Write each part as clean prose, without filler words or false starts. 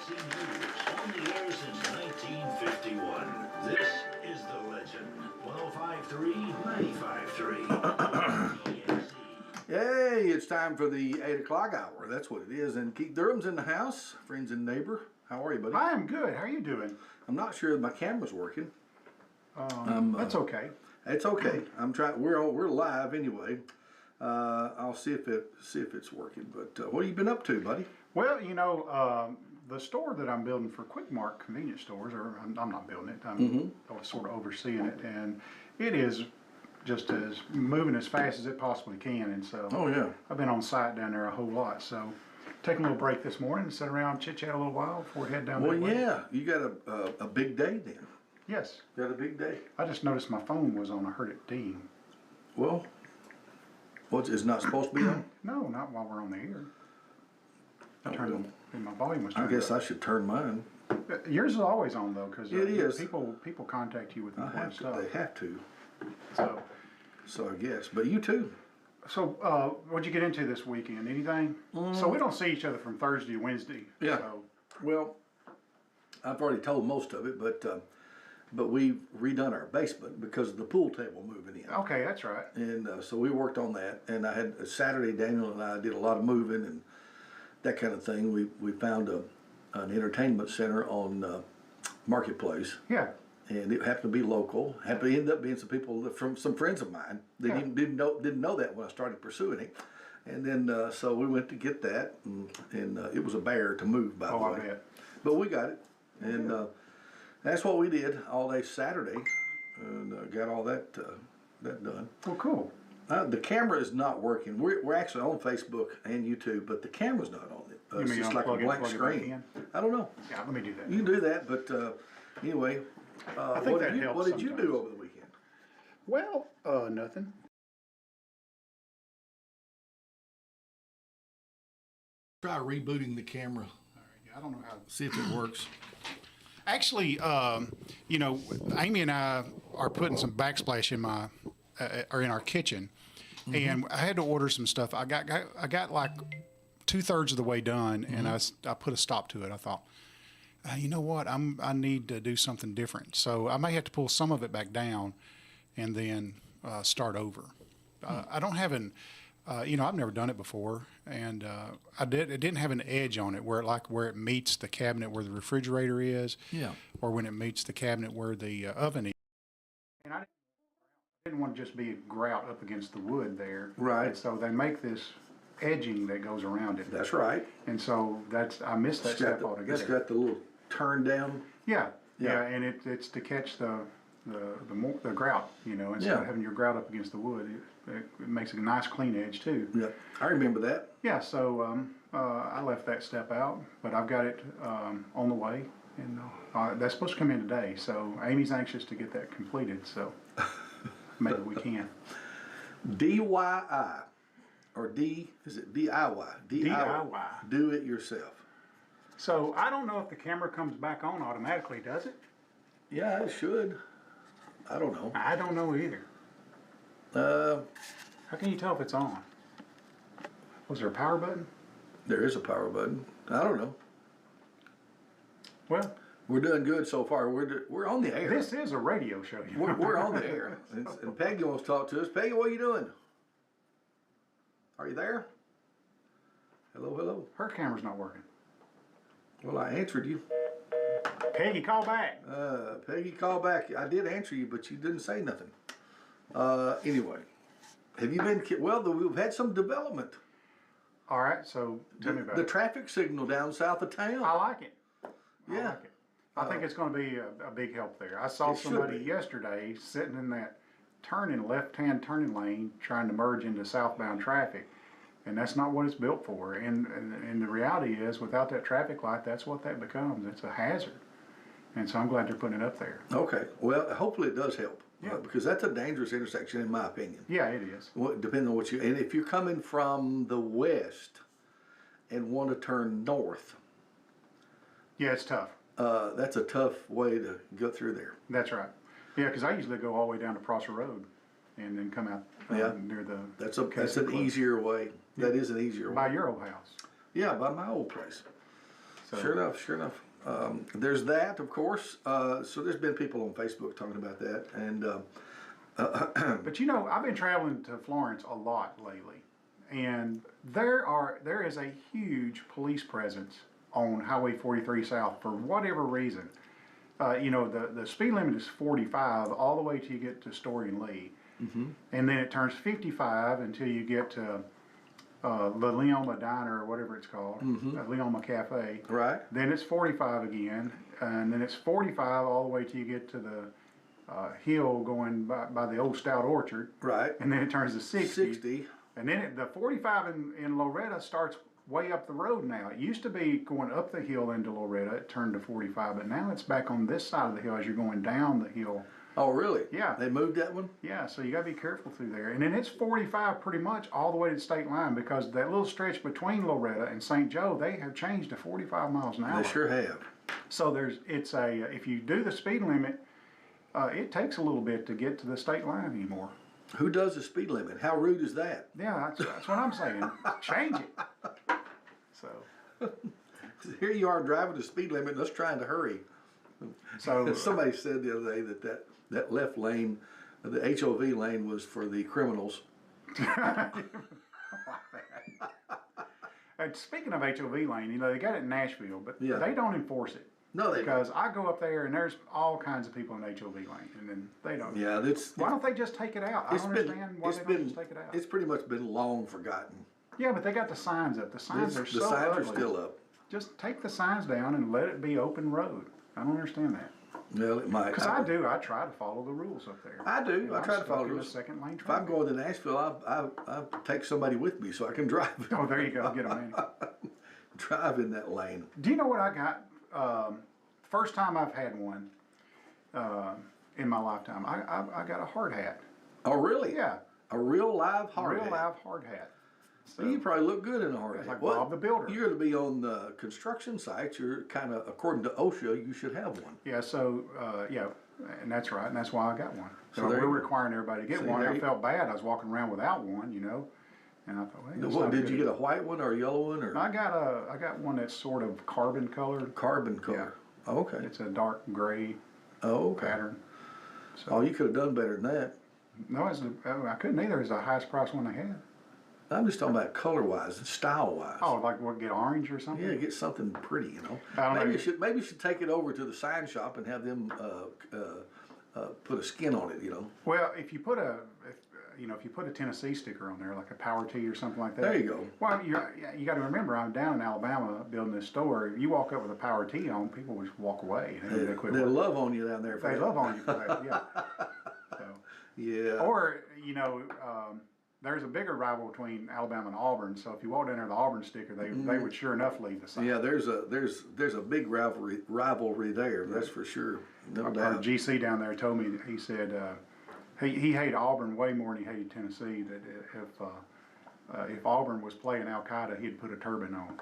WDXE News, on the air since 1951. This is the legend. 1053, 95.3. Hey, it's time for the 8 o'clock hour. That's what it is. And Keith Durham's in the house, friends and neighbor. How are you, buddy? I'm good. How are you doing? I'm not sure my camera's working. That's okay. It's okay. I'm trying. We're live anyway. I'll see if it's working. But what have you been up to, buddy? Well, the store that I'm building for Quick Mart convenience stores, or I'm not building it. I'm sort of overseeing it, and it is just as moving as fast as it possibly can. And so, I've been on site down there a whole lot. So, taking a little break this morning and sit around chit chat a little while before we head down. Well, yeah, you got a big day then. Yes. Got a big day. I just noticed my phone was on. I heard it ding. Well, it's not supposed to be on? No, not while we're on the air. My volume was turned I guess up. I should turn mine. Yours is always on though, because it is. People contact you with important stuff. They have to. So I guess. But you too. So what'd you get into this weekend? Anything? So we don't see each other from Thursday to Wednesday. Yeah. So. Well, I've already told most of it, but we've redone our basement because of the pool table moving in. Okay, that's right. And so we worked on that. And I had Saturday, Daniel and I did a lot of moving and that kind of thing. We found an entertainment center on Marketplace. Yeah. And it happened to be local. Happened to end up being some people from some friends of mine. They didn't know that when I started pursuing it. And then so we went to get that, and it was a bear to move, by the way. I bet. But we got it, and that's what we did all day Saturday, and got all that done. Well, cool. The camera is not working. We're actually on Facebook and YouTube, but the camera's not on it. It's just like a blank screen. I don't know. Yeah, let me do that. You can do that, but anyway. I think that helps. What did you do over the weekend? Well, nothing. Try rebooting the camera. All right, I don't know how. See if it works. Actually, Amy and I are putting some backsplash in my or in our kitchen, and I had to order some stuff. I got like 2/3 of the way done, and I put a stop to it. I thought, you know what? I need to do something different. So I may have to pull some of it back down, and then start over. I don't have I've never done it before, and it didn't have an edge on it where it meets the cabinet where the refrigerator is, or when it meets the cabinet where the oven is. And I didn't want to just be a grout up against the wood there. Right. And so they make this edging that goes around it. That's right. And so I missed that step altogether. It's got the little turn down. Yeah, and it's to catch the grout, instead of having your grout up against the wood, it makes a nice clean edge too. Yeah, I remember that. Yeah, so I left that step out, but I've got it on the way, and that's supposed to come in today. So Amy's anxious to get that completed, so maybe we can. DIY or is it DIY? DIY. Do it yourself. So I don't know if the camera comes back on automatically, does it? Yeah, it should. I don't know. I don't know either. How can you tell if it's on? Was there a power button? There is a power button. I don't know. Well, we're doing good so far. We're on the air. This is a radio show. We're on the air. And Peggy wants to talk to us. Peggy, what are you doing? Are you there? Hello, hello. Her camera's not working. Well, I answered you. Peggy, call back. Peggy, call back. I did answer you, but you didn't say nothing. Anyway, have you been? Well, we've had some development. All right, so tell me about the traffic signal down south of town. I like it. Yeah. I like it. I think it's going to be a big help there. I saw somebody yesterday sitting in that left-hand turning lane trying to merge into southbound traffic. And that's not what it's built for. And the reality is, without that traffic light, that's what that becomes. It's a hazard. And so I'm glad they're putting it up there. Okay. Well, hopefully it does help. Yeah. Because that's a dangerous intersection, in my opinion. Yeah, it is. Well, depending on and if you're coming from the west and want to turn north. Yeah, it's tough. That's a tough way to go through there. That's right. Yeah, because I usually go all the way down to Prosser Road and then come out near the... That's an easier way. That is an easier way. By your old house. Yeah, by my old place. So, Sure enough, sure enough. There's that, of course. So there's been people on Facebook talking about that, and But you know, I've been traveling to Florence a lot lately, and there is a huge police presence on Highway 43 South for whatever reason. You know, the speed limit is 45 all the way till you get to Story and Lee, and then it turns 55 until you get to the Leoma Diner or whatever it's called, Leoma Cafe. right, Then it's 45 again, and then it's 45 all the way till you get to the hill going by the old Stout Orchard. right, And then it turns to 60. 60. And then the 45 in Loretta starts way up the road now. It used to be going up the hill into Loretta, it turned to 45, but now it's back on this side of the hill as you're going down the hill. Oh, really? Yeah. They moved that one? Yeah, so you gotta be careful through there. And then it's 45 pretty much all the way to the state line, because that little stretch between Loretta and St. Joe, they have changed to 45 miles an hour. They sure have. So if you do the speed limit, it takes a little bit to get to the state line anymore. Who does the speed limit? How rude is that? Yeah, that's what I'm saying. Change it. So, Here you are driving the speed limit and us trying to hurry. so Somebody said the other day that left lane, the HOV lane, was for the criminals. And speaking of HOV lane, you know, they got it in Nashville, but Yeah. they don't enforce it. No, they don't. Because I go up there and there's all kinds of people in HOV lane, and then they don't. Yeah, Why don't they just take it out? I don't understand why they don't just take it out. It's pretty much been long forgotten. Yeah, but they got the signs up. The signs are The so signs ugly. are still up. Just take the signs down and let it be open road. I don't understand that. Well, it might. Because I do. I try to follow the rules up there. I do. And I I'm try to follow stuck in rules. the second lane If I'm traffic. going to Nashville, I take somebody with me so I can drive Oh, there you go. Get them in. drive in that lane. Do you know what I got? First time I've had one in my lifetime. I got a hard hat. Oh, really? Yeah, A real live hard real hat. live hard hat. So, You probably look good in a hard hat. like What? Bob the Builder. You're going to be on the construction sites. You're kind of, according to OSHA, you should have one. yeah, so yeah, and that's right, and that's why I got one. So So there we're you- requiring everybody to get See, one. there I you- felt bad. I was walking around without one, you know, and I thought, hey, What, did you get a white one or a yellow one or I got one that's sort of carbon colored. carbon color? Oh, okay. It's a dark gray Oh, okay. pattern. Oh, you could have done better than that. No, I couldn't either. It's the highest price one they had. I'm just talking about color-wise and style-wise. Oh, like what? Get orange or something? Yeah, get something pretty, you know. I don't know. Maybe you should take it over to the sign shop and have them put a skin on it, you know. Well, if you put a Tennessee sticker on there, like a Power T or something like that. There you go. Well, you got to remember, I'm down in Alabama building this store. If you walk up with a Power T on, people will just walk away. They quit They working. love on you down there for They that. love on you for that, yeah. So, Yeah. or you know, there's a bigger rival between Alabama and Auburn. So if you walk down there with the Auburn sticker, they would sure enough leave the sign. Yeah, there's a big rivalry there. That's for sure. No Our doubt. GC down there told me, he said he hated Auburn way more than he hated Tennessee. That if Auburn was playing Al Qaeda, he'd put a turban on.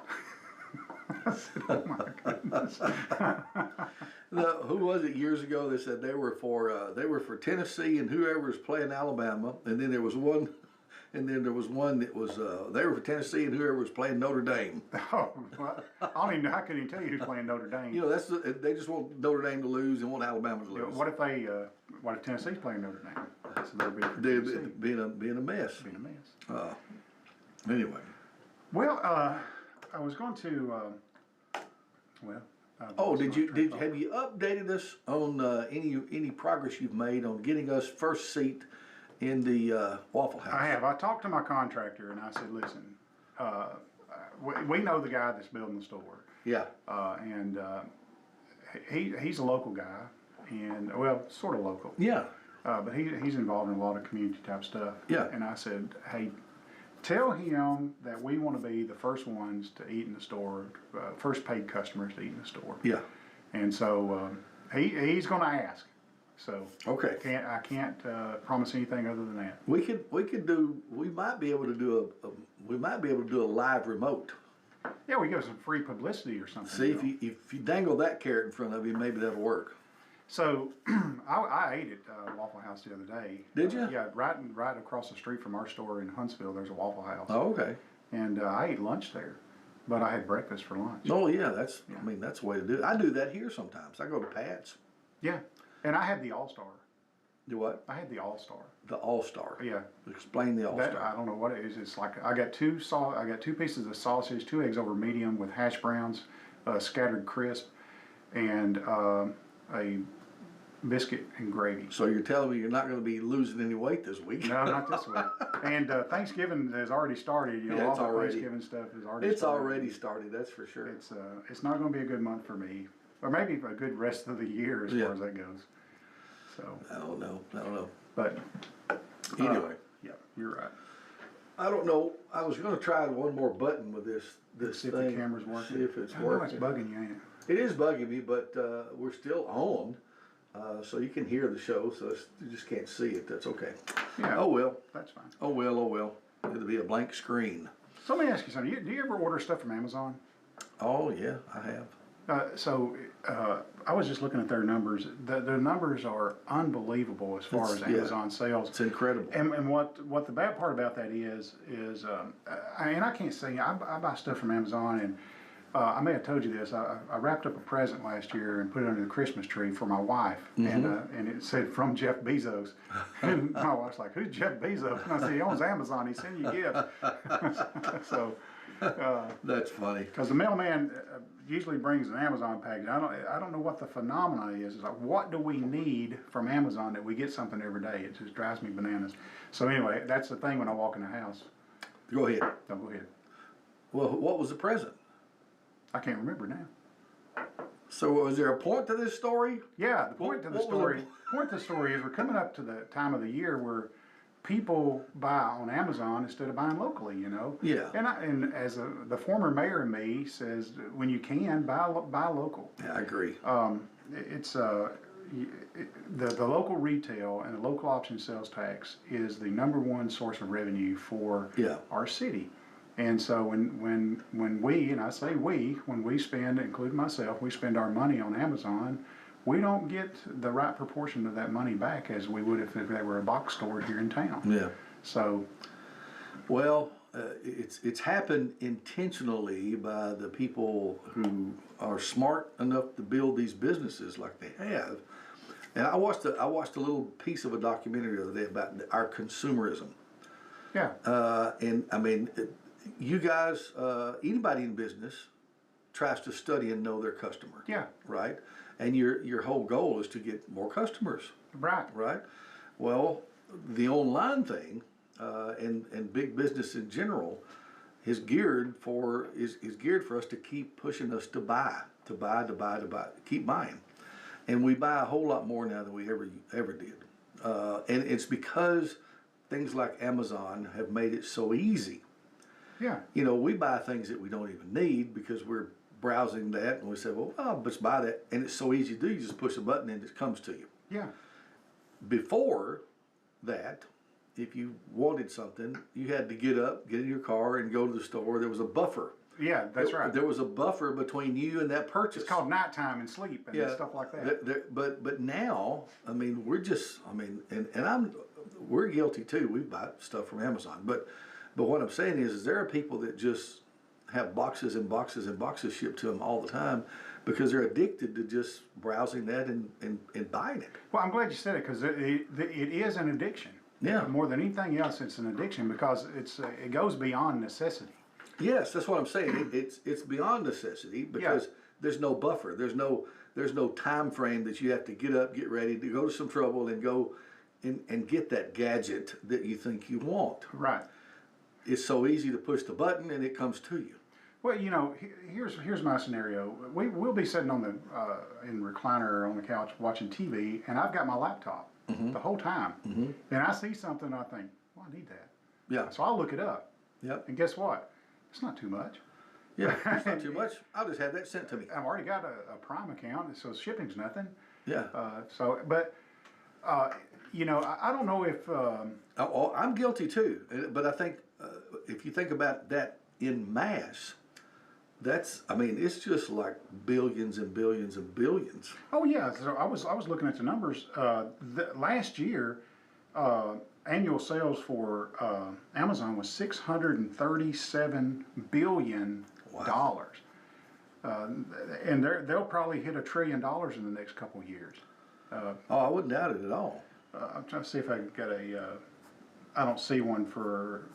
I said, oh my goodness. Who was it years ago that said they were for Tennessee and whoever was playing Alabama, and then there was one. And then there was one that was, they were for Tennessee and whoever was playing Notre Dame. Oh, well, I don't even know. I couldn't even tell you who's playing Notre Dame. You know, they just want Notre Dame to lose and want Alabama to lose. What if Tennessee's playing Notre Dame? So they'll be for They're Tennessee. being a mess. Being a mess. Anyway, Well, I was going to, well. have you updated us on any progress you've made on getting us first seat in the Waffle House? I have. I talked to my contractor and I said, listen, we know the guy that's building the store. Yeah. And he's a local guy, and well, sort of local. Yeah. But he's involved in a lot of community type stuff. Yeah. And I said, hey, tell him that we want to be the first ones to eat in the store, first paid customers to eat in the store. Yeah. And so he's going to ask. So Okay. I can't promise anything other than that. We might be able to do a live remote. Yeah, we give some free publicity or something. See, you know. if you dangle that carrot in front of you, maybe that'll work. So I ate at Waffle House the other day. Did you? Yeah, right across the street from our store in Huntsville, there's a Waffle House. Oh, okay. And I ate lunch there. but I had breakfast for lunch. Oh yeah, I mean that's the way to do it. I do that here sometimes. I go to Pat's. Yeah, and I had the All-Star. Do what? I had the All-Star. The All-Star. Yeah. Explain the That, All-Star. I don't know what it is. It's like I got two pieces of sausage, 2 eggs over medium with hash browns, scattered crisp, and a biscuit and gravy. So you're telling me you're not going to be losing any weight this week? No, not this week. And Thanksgiving has already started. You know, Yeah, all it's the already- Thanksgiving stuff is already. It's started. already started. That's for sure. It's not going to be a good month for me, or maybe a good rest of the year as Yeah. far as that goes. So, I don't know. but Anyway, yeah, you're right. I don't know. I was going to try one more button with this See if thing. the camera's working. See if it's I know it's working. bugging you, ain't it? It is bugging me, but we're still on, so you can hear the show. So you just can't see it. That's okay. Yeah. Oh well. That's fine. Oh well. Oh well. It'll be a blank screen. So let me ask you something. Do you ever order stuff from Amazon? Oh yeah, I have. I was just looking at their numbers. The numbers are unbelievable as far as Yeah. Amazon sales. It's incredible. And what the bad part about that is and I can't say I buy stuff from Amazon, and I may have told you this. I wrapped up a present last year and put it under the Christmas tree for my wife, and it said from Jeff Bezos. And my wife's like, "Who's Jeff Bezos?" And I said, "He owns Amazon. He sent you gifts." So. That's funny. Because the mailman usually brings an Amazon package. I don't know what the phenomenon is. It's like, what do we need from Amazon that we get something every day? It just drives me bananas. So anyway, that's the thing when I walk in the house. Go ahead. No, go ahead. Well, what was the present? I can't remember now. So was there a point to this story? Yeah, the point to the story is we're coming up to the time of the year where people buy on Amazon instead of buying locally, you know. Yeah. And as the former mayor in me says, when you can buy local. Yeah, I agree. It's the local retail and the local option sales tax is the #1 source of revenue for our city. And so when we, and I say we, when we spend, including myself, we spend our money on Amazon, we don't get the right proportion of that money back as we would if they were a box store here in town. Yeah. So, well, it's happened intentionally by the people who are smart enough to build these businesses like they have. And I watched a little piece of a documentary the other day about our consumerism. yeah. And I mean, you guys, anybody in business tries to study and know their customer. Yeah. Right? And your whole goal is to get more customers. Right. Right? Well, the online thing and big business in general is geared for us to keep pushing us to buy, keep buying, and we buy a whole lot more now than we ever did, and it's because things like Amazon have made it so easy. Yeah. You know, we buy things that we don't even need because we're browsing that and we say, well, let's buy that, and it's so easy to do. You just push a button and it comes to you. Yeah. Before that, if you wanted something, you had to get up, get in your car, and go to the store. There was a buffer. Yeah, that's right. There was a buffer between you and that purchase. It's called nighttime and sleep and stuff like that. But now, I mean, we're guilty too. We buy stuff from Amazon. But what I'm saying is there are people that just have boxes and boxes and boxes shipped to them all the time because they're addicted to just browsing that and buying it. Well, I'm glad you said it because it is an addiction. Yeah. More than anything else, it's an addiction because it goes beyond necessity. Yes, that's what I'm saying. It's beyond necessity because there's no buffer. There's no time frame that you have to get up, get ready, to go to some trouble and go and get that gadget that you think you want. Right. It's so easy to push the button and it comes to you. Well, you know, here's my scenario. We'll be sitting on in recliner on the couch watching TV, and I've got my laptop the whole time, and I see something, I think, well, I need that. Yeah. So I'll look it up. Yep. And guess what? It's not too much. Yeah. It's not too much. I'll just have that sent to me. I've already got a Prime account, so shipping's nothing. Yeah. You know, I don't know if. I'm guilty too, but I think if you think about that in mass, it's just like billions and billions and billions. Oh yeah, so I was looking at the numbers. Last year, annual sales for Amazon was $637 billion. And they'll probably hit $1 trillion in the next couple of years. Oh, I wouldn't doubt it at all. I'm trying to see if I can get I don't see one for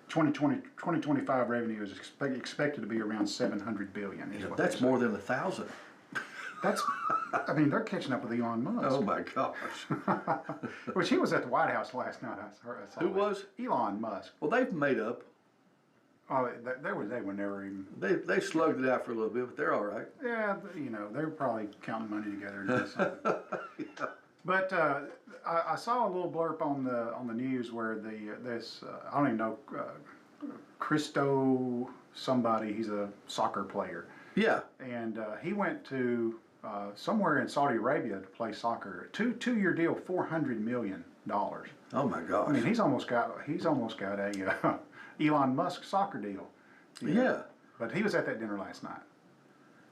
2025 revenue is expected to be around 700 billion. That's more than 1,000. I mean, they're catching up with Elon Musk. Oh my gosh. Which he was at the White House last night. I saw Who that. was? Elon Musk. Well, they've made up. Oh, they were never even. They slugged it out for a little bit, but they're all right. Yeah, they were probably counting money together and doing something. Yeah. But I saw a little blurb on the news where this I don't even know Christo somebody. He's a soccer player. Yeah. And he went to somewhere in Saudi Arabia to play soccer. Two-year deal, $400 million. Oh my gosh. I mean, he's almost got a Elon Musk soccer deal. Yeah. But he was at that dinner last night.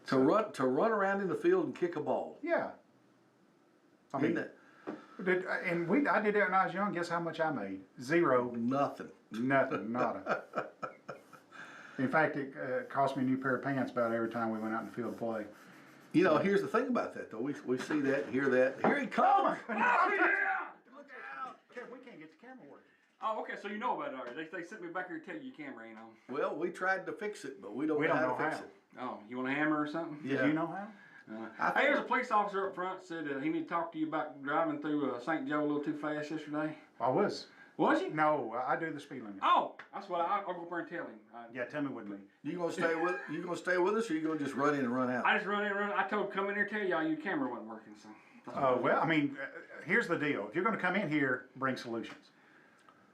To run around in the field and kick a ball. Yeah. I mean, I did that when I was young. Guess how much I made? Zero. Nothing. Nothing. Nada. In fact, it cost me a new pair of pants about every time we went out in the field to play. You know, here's the thing about that, though. We see that, hear that. Here he comes! Oh, yeah! Look out! We can't get the camera working. Oh, okay, so you know about it already. They sent me back here to tell you your camera ain't on. Well, we tried to fix it, but we don't know how to fix it. Oh, you want a hammer or something? Yeah. Do you know how? Hey, there's a police officer up front said he need to talk to you about driving through St. Joe a little too fast yesterday. I was. Was he? No, I do the speed limit. Oh, that's what I'll go up there and tell him. Yeah, tell me with me. You gonna stay with us, or you gonna just run in and run out? I just run in. I told him come in here and tell y'all your camera wasn't working. So. Oh well, I mean, here's the deal. If you're going to come in here, bring solutions.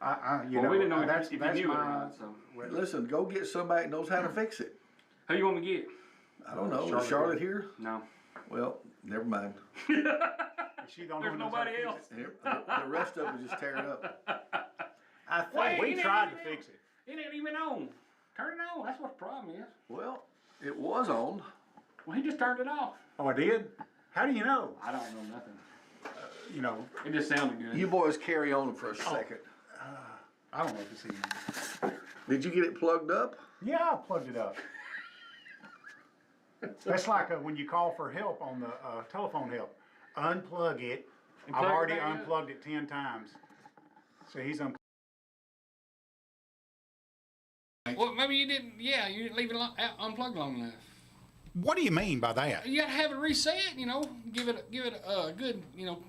We didn't know that's if you that's knew it or my. not. So. Listen, go get somebody that knows how to fix it. Who you want me to get? I don't know. Charlotte Is Charlotte here? No. Well, never mind. There's nobody else. The rest of them just tear it up. I think Wait, we it tried ain't to even fix it. It ain't even on. Turn it on. That's what the problem is. Well, it was on. Well, he just turned it off. Oh, I did. How do you know? I don't know nothing. You know, It just sounded good. You boys carry on for a second. I don't know if you see. Did you get it plugged up? Yeah, I plugged it up. That's like when you call for help on the telephone help. Unplug it. And I've plug it already back up. unplugged it 10 times. So he's unplugged. Well, maybe you didn't. Yeah, you didn't leave it unplugged long enough. What do you mean by that? You gotta have it reset. Give it a good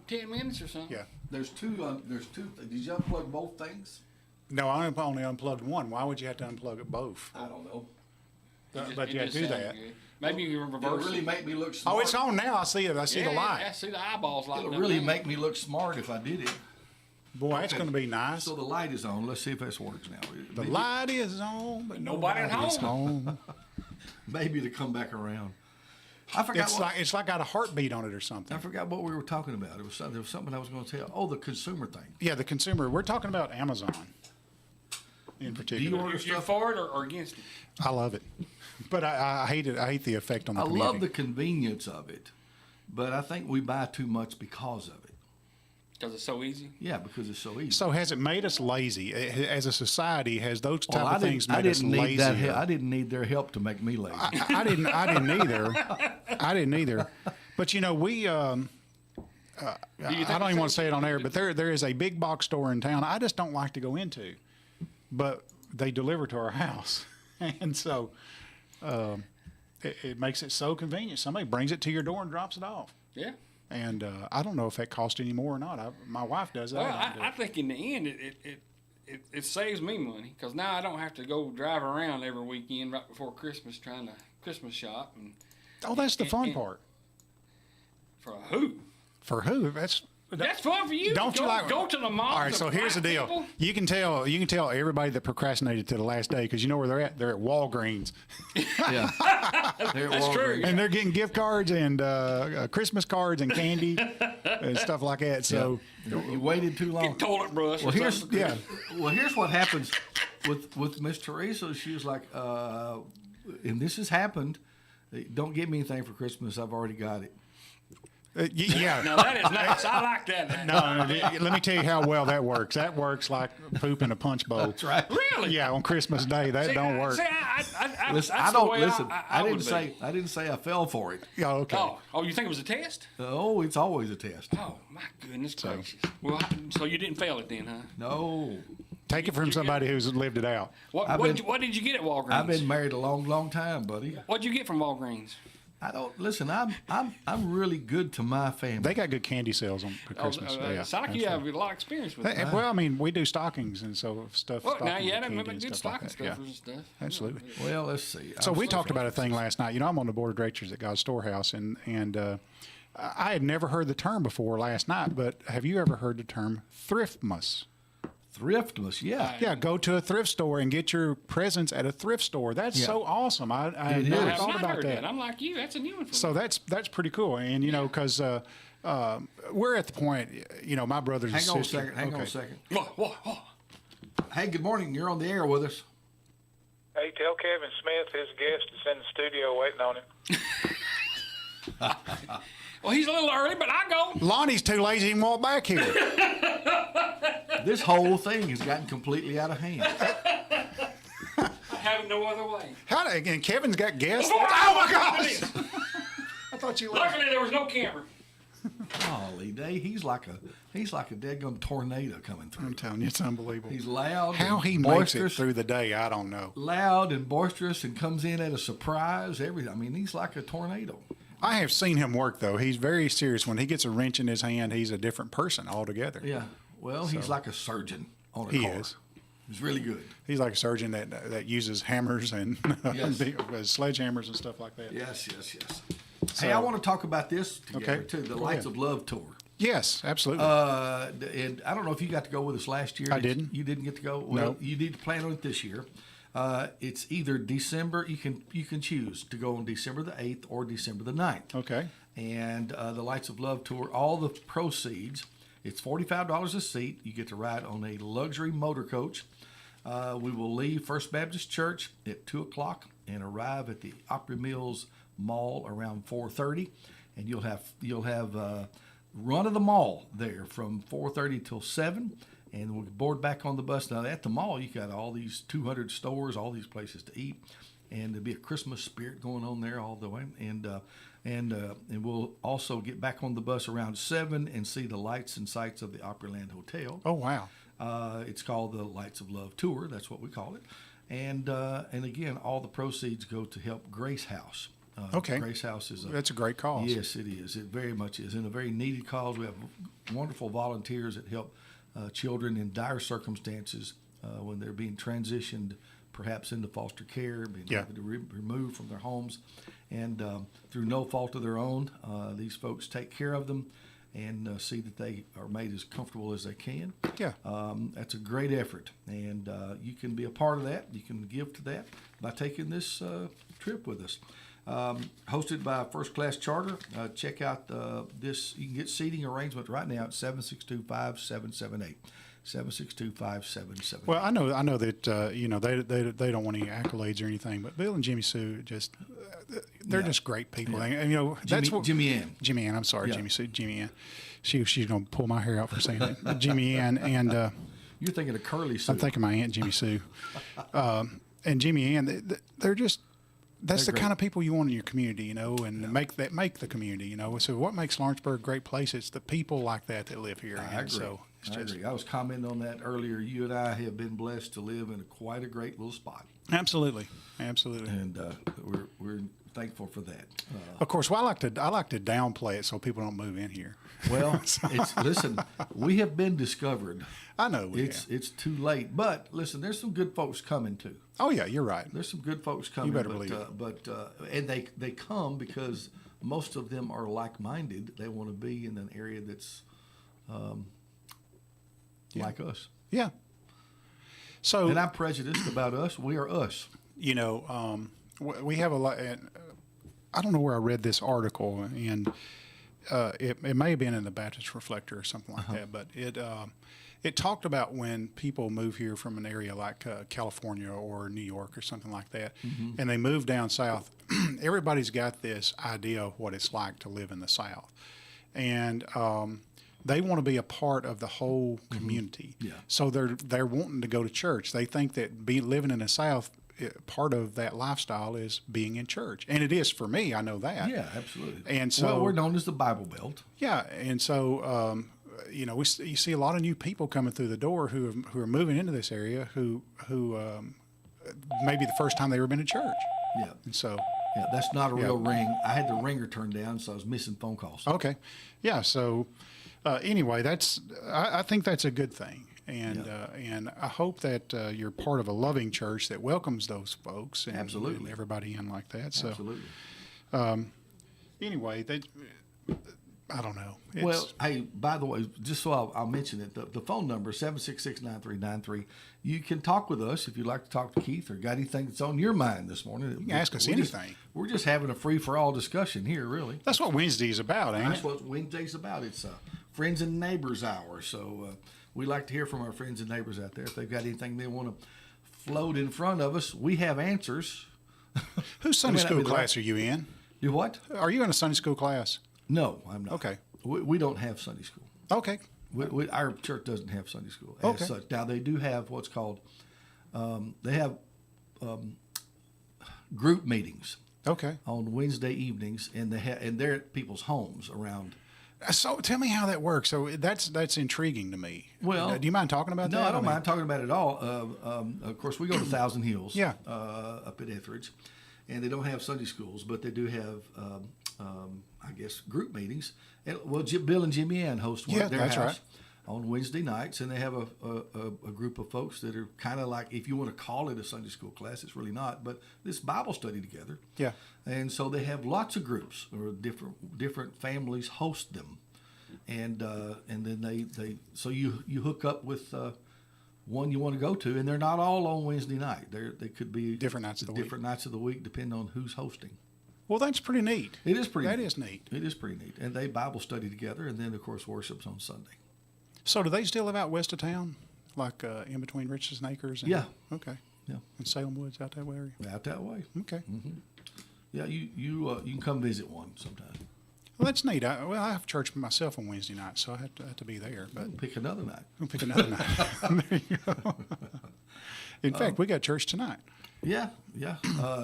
10 minutes or something. Yeah. There's two. Did you unplug both things? No, I only unplugged one. Why would you have to unplug it both? I don't know. But you had to do that. Good. Maybe you can It'll reverse really it. make me look smart. Oh, it's on now. I see it. I see the light. I see the eyeballs lighting It'll up. really now. make me look smart if I did it. Boy, that's going to be nice. So the light is on. Let's see if this works now. The light is on, but Nobody at nobody's home. home. Maybe to come back around. I forgot. It's like got a heartbeat on it or something. I forgot what we were talking about. There was something I was going to tell. Oh, the consumer thing. Yeah, the consumer. We're talking about Amazon in particular. order You're for it or against it? I love it, but I hate it. I hate the effect on the I community. love the convenience of it, but I think we buy too much because of it. Because it's so easy. Yeah, because it's so easy. So has it made us lazy as a society? Has those type of things I made us didn't need that. lazier? I didn't need their help to make me lazy. I didn't either. I didn't either. But we. I don't even want to say it on air, but there is a big box store in town I just don't like to go into, but they deliver to our house, and so it makes it so convenient. Somebody brings it to your door and drops it off. Yeah. And I don't know if that costs any more or not. My wife does that. Well, I think in the end it saves me money because now I don't have to go drive around every weekend right before Christmas trying to Christmas shop and that's the fun part. for who? For who? That's fun for you. Don't you like go to the mall? All right, so here's the deal. People. You can tell everybody that procrastinated to the last day because you know where they're at. They're at Walgreens, Yeah, That's true. and they're getting gift cards and Christmas cards and candy and stuff like that. So You waited too long. Get toilet brush. Well, or here's something. here's what happens with Miss Teresa. She was like, and this has happened. Don't give me anything for Christmas. I've already got it. Yeah. Now that is nice. I like that. No, let me tell you how well that works. That works like poop in a punch bowl. That's right. Really? Yeah, on Christmas Day, that don't work. See, Listen, that's I don't the way listen. I I would didn't be. say. I didn't say I fell for it. Yeah, okay. Oh, you think it was a test? Oh, it's always a test. Oh my goodness gracious! Well, so you didn't fail it then, huh? No, Take it from somebody who's lived it out. What what did you get at Walgreens? I've been married a long, long time, buddy. What'd you get from Walgreens? I don't listen. I'm really good to my family. They got good candy sales on for Christmas. Yeah, Sound like you have a lot of experience with it. Well, I mean, we do stockings and so stuff. Well, now stockings you and had candy and good stuff like stocking that. stuffers and stuff. Absolutely. Well, let's see. So we talked about a thing last night. You know, I'm on the board of directors at God's Storehouse, and I had never heard the term before last night. But have you ever heard the term Thriftmas? Thriftmas, yeah. Yeah, go to a thrift store and get your presents at a thrift store. That's so awesome. I It never is. thought I've about heard that. I'm like you. That's a new one for So me. that's pretty cool. And you know, because we're at the point, you know, my brothers and Hang on a sisters. second. Hang on a second. What? Hey, good morning. You're on the air with us. Hey, tell Kevin Smith his guest is in the studio waiting on him. Well, he's a little early, but I go. Lonnie's too lazy to even walk back here. This whole thing has gotten completely out of hand. I have it no other way. And Kevin's got guests. Oh, my gosh! I thought you left. Luckily, there was no camera. Golly day, he's like a deadgum tornado coming through. I'm telling you, it's unbelievable. He's loud. How and he makes it boisterous. through the day, I don't know. Loud and boisterous and comes in at a surprise. Everything. I mean, he's like a tornado. I have seen him work though. He's very serious. When he gets a wrench in his hand, he's a different person altogether. Yeah. Well, he's like a surgeon on a He car. is. He's really good. He's like a surgeon that uses hammers and Yes. sledgehammers and stuff like that. Yes. Hey, I want to talk about this together Okay. too. The Go Lights ahead. of Love tour. Yes, absolutely. And I don't know if you got to go with us last year. I didn't. You didn't get to go. Well, No. you need to plan on it this year. It's either December. You can choose to go on December the 8th or December the 9th. Okay. And the Lights of Love tour. All the proceeds. It's $45 a seat. You get to ride on a luxury motor coach. We will leave First Baptist Church at 2:00 and arrive at the Opry Mills Mall around 4:30, and you'll have run of the mall there from 4:30 till 7, and we'll board back on the bus. Now at the mall, you got all these 200 stores, all these places to eat, and there'll be a Christmas spirit going on there all the way, and we'll also get back on the bus around 7 and see the lights and sights of the Opryland Hotel. Oh wow. It's called the Lights of Love Tour. That's what we call it. And again, all the proceeds go to help Grace House. Okay. Grace House is That's a great cause. Yes, it is. It very much is. And a very needed cause. We have wonderful volunteers that help children in dire circumstances when they're being transitioned, perhaps into foster care, being removed from their homes. And through no fault of their own, these folks take care of them and see that they are made as comfortable as they can. Yeah. That's a great effort, and you can be a part of that. You can give to that by taking this trip with us. Hosted by First Class Charter. Check out this. You can get seating arrangement right now at 762-5778. 762-5778. Well, I know that you know they don't want any accolades or anything, but Bill and Jimmy Sue just they're just great people. And you know that's what Jimmy Ann. Jimmy Ann. I'm sorry, Yeah. Jimmy Sue. Jimmy Ann. She's gonna pull my hair out for saying that. Jimmy Ann and You're thinking of Curly Sue. I'm thinking my Aunt Jimmy Sue, and Jimmy Ann. They're just. That's the great. kind of people you want in your community, you know, and make the community, you know. So what makes Lawrenceburg a great place? It's the people like that live here. I agree. So it's I agree. I was commenting on that earlier. You and I have been blessed to live in quite a great little spot, Absolutely. and we're thankful for that. Of course, well, I like to downplay it so people don't move in here. Well, listen, we have been discovered. I know It's too late, but listen, there's some good folks coming too. Oh yeah, you're right. There's some good folks coming. better believe it. And they come because most of them are like-minded. They want to be in an area that's like us. Yeah. So And I'm prejudiced about us. We are us. you know, we have a lot. I don't know where I read this article, and it may have been in the Baptist Reflector or something like that, but it talked about when people move here from an area like California or New York or something like that, and they move down south. Everybody's got this idea of what it's like to live in the South, and they want to be a part of the whole community. Yeah. So they're wanting to go to church. They think that living in the South, part of that lifestyle is being in church, and it is for me. I know that. Yeah, absolutely. And so, well, we're known as the Bible Belt. Yeah, and so you know, you see a lot of new people coming through the door who are moving into this area who maybe the first time they ever been to church. Yeah. And so. Yeah, that's not a real ring. I had the ringer turned down, so I was missing phone calls. Okay. Yeah. So anyway, I think that's a good thing. And I hope that you're part of a loving church that welcomes those folks and, Absolutely. and everybody in like that. So Absolutely. Anyway, I don't know. Well, hey, by the way, just so I'll mention it, the phone number is 766-9393. You can talk with us if you'd like to talk to Keith or got anything that's on your mind this morning. You can ask us anything. We're just having a free-for-all discussion here, really. That's what Wednesday is about, ain't That's it? what Wednesday's about. It's Friends and Neighbors Hour. So we like to hear from our friends and neighbors out there. If they've got anything they want to float in front of us, we have answers. Whose Sunday school class are you in? You what? Are you in a Sunday school class? No, I'm not. Okay. We don't have Sunday school. Okay. Our church doesn't have Sunday school as Okay. such. Now, they do have what's called, they have group meetings Okay. on Wednesday evenings, and they're at people's homes around. So tell me how that works. So that's intriguing to me. Well, do you mind talking about that? No, I don't mind talking about it at all. Of course, we go to Thousand Hills Yeah. Up at Etheridge, and they don't have Sunday schools, but they do have, I guess, group meetings. And, well, Bill and Jimmy Ann host one at their that's house right. on Wednesday nights, and they have a group of folks that are kind of like, if you want to call it a Sunday school class, it's really not, but this Bible study together. Yeah. And so they have lots of groups, or different families host them, and then so you hook up with one you want to go to, and they're not all on Wednesday night. They could be Different nights of the week. different nights of the week, depending on who's hosting. Well, that's pretty neat. It is pretty. That neat. is neat. It is pretty neat, and they Bible study together, and then of course worship's on Sunday. So do they still live out west of town, like in between Richards and Acres? And, Yeah. Okay. Yeah, In Salem Woods, out that area. out that way. Okay. Yeah, you can come visit one sometime. Well, that's neat. I have church myself on Wednesday night, so I have to be there. But Pick another night. we'll pick another night. There you go. In fact, we got church tonight. Yeah, yeah.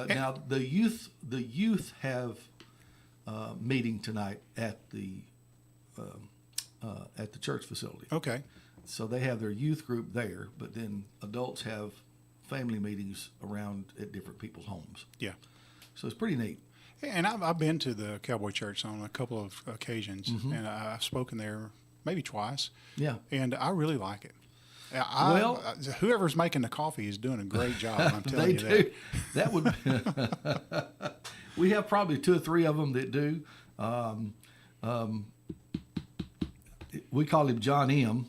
Now the youth have meeting tonight at the church facility. Okay. So they have their youth group there, but then adults have family meetings around at different people's homes. Yeah. So it's pretty neat. And I've been to the Cowboy Church on a couple of occasions, Mm-hmm. and I've spoken there maybe twice. Yeah. And I really like it. Well- Whoever's making the coffee is doing a great job. I'm telling They you do. That would. We have probably 2 or 3 of them that do. We call him John M.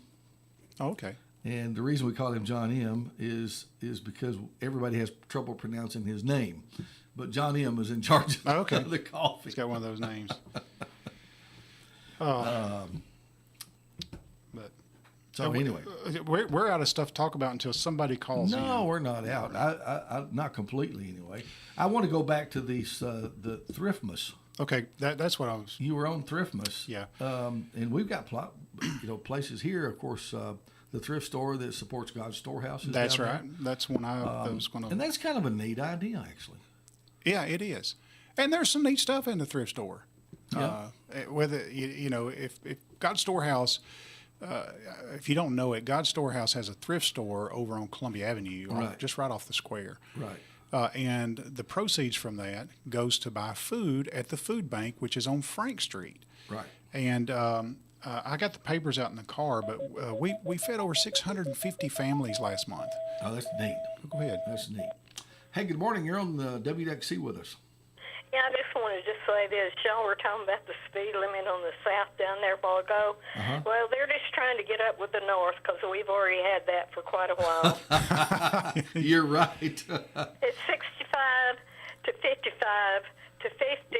Oh, okay. And the reason we call him John M. is because everybody has trouble pronouncing his name. But John M. is in charge of Okay. the coffee. He's got one of those names. But So anyway. we're out of stuff to talk about until somebody calls in. No, we're not out. I not completely anyway. I want to go back to these the Thriftmas. Okay, that's what I was. You were on Thriftmas. Yeah. And we've got places here. Of course, the thrift store that supports God's Storehouse. Is That's down right. That's when I was going there. And that's kind of a neat idea, actually. Yeah, it is. And there's some neat stuff in the thrift store. Yeah. Whether you know, if God's Storehouse, if you don't know it, God's Storehouse has a thrift store over on Columbia Avenue, Right. just right off the square. Right. And the proceeds from that goes to buy food at the food bank, which is on Frank Street. Right. And I got the papers out in the car, but we fed over 650 families last month. Oh, that's neat. Go ahead. That's neat. Hey, good morning. You're on the WDXE with us. Yeah, I just wanted to say this. Y'all were talking about the speed limit on the south down there a while ago. Well, they're just trying to get up with the north because we've already had that for quite a while. You're right. It's 65 to 55 to 50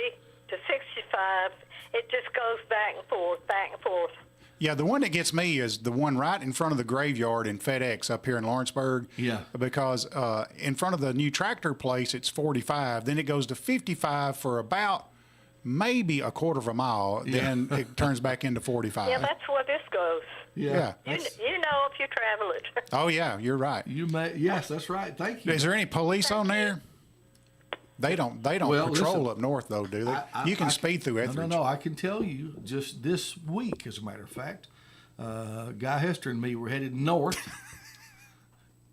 to 65. It just goes back and forth, back and forth. Yeah, the one that gets me is the one right in front of the graveyard in FedEx up here in Lawrenceburg. Yeah. Because in front of the new tractor place, it's 45. Then it goes to 55 for about maybe a quarter of a mile, then it turns back into 45. Yeah, that's where this goes. Yeah. You know if you travel it. Oh yeah, you're right. Yes, that's right. Thank you. Is there any police on there? They don't Well, patrol listen, up north though, do they? You can speed through Etheridge. No, I can tell you just this week, as a matter of fact, Guy Hester and me were headed north,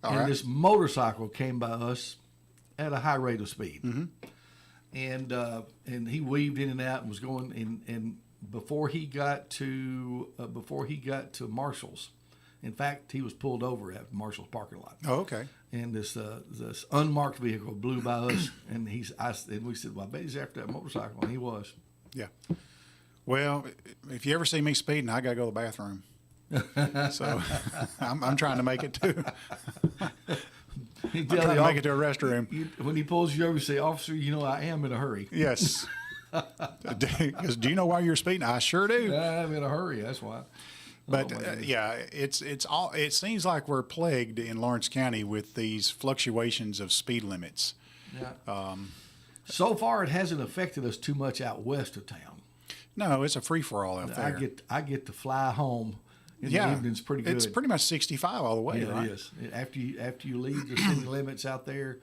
and right. this motorcycle came by us at a high rate of speed, and he weaved in and out and was going and before he got to Marshall's, in fact, he was pulled over at Marshall's parking lot. Oh, okay. And this unmarked vehicle blew by us, and we said, "Well, I bet he's after that motorcycle," and he was. Yeah. Well, if you ever see me speeding, I gotta go to the bathroom. So I'm trying to make it too. I'm trying to make it to a restroom. When he pulls you over, you say, "Officer, I am in a hurry." Yes. Do you know why you're speeding? I sure do. I'm in a hurry. That's why. But it seems like we're plagued in Lawrence County with these fluctuations of speed limits. Yeah. So far, it hasn't affected us too much out west of town. No, it's a free for all out there. I get to fly home in the evenings pretty good. It's pretty much 65 all the way, Yeah, right? it is. After you leave the city limits out there,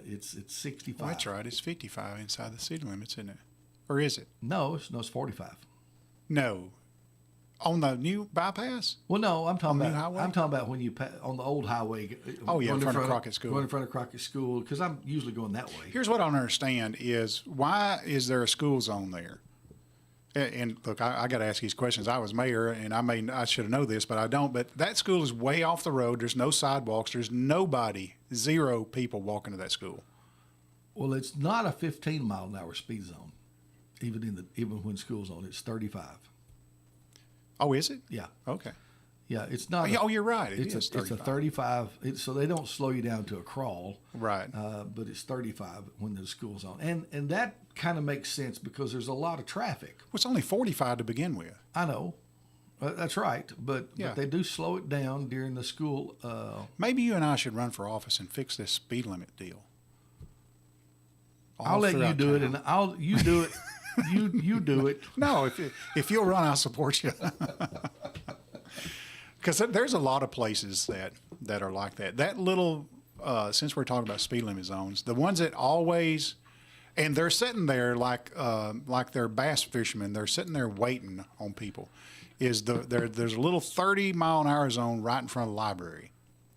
it's 65. Well, that's right. It's 55 inside the city limits, isn't it? Or is it? No, it's 45. No. On the new bypass? Well, no, I'm talking the about new highway? I'm talking about when you on the old highway. Oh, yeah, in going front of Crockett School. Going in front of Crockett School, because I'm usually going that way. Here's what I don't understand is why is there a school zone there? And look, I got to ask these questions. I was mayor, and I should have known this, but I don't. But that school is way off the road. There's no sidewalks. There's nobody, 0 people walking to that school. Well, it's not a 15-mile-an-hour speed zone, even when school's on. It's 35. Oh, is it? Yeah. Okay. Yeah, it's not. Oh, you're right. It's a 35. So they don't slow you down to a crawl. Right. But it's 35 when the school's on, and that kind of makes sense because there's a lot of traffic. Well, it's only 45 to begin with. I know, that's right. But they do slow it down during the school. Maybe you and I should run for office and fix this speed limit deal. I'll let you do it, and you do it. You do it. No, if you'll run, I'll support you. Because there's a lot of places that are like that. That little, since we're talking about speed limit zones, the ones that always, and they're sitting there like they're bass fishermen. They're sitting there waiting on people. There's a little 30-mile-an-hour zone right in front of the library.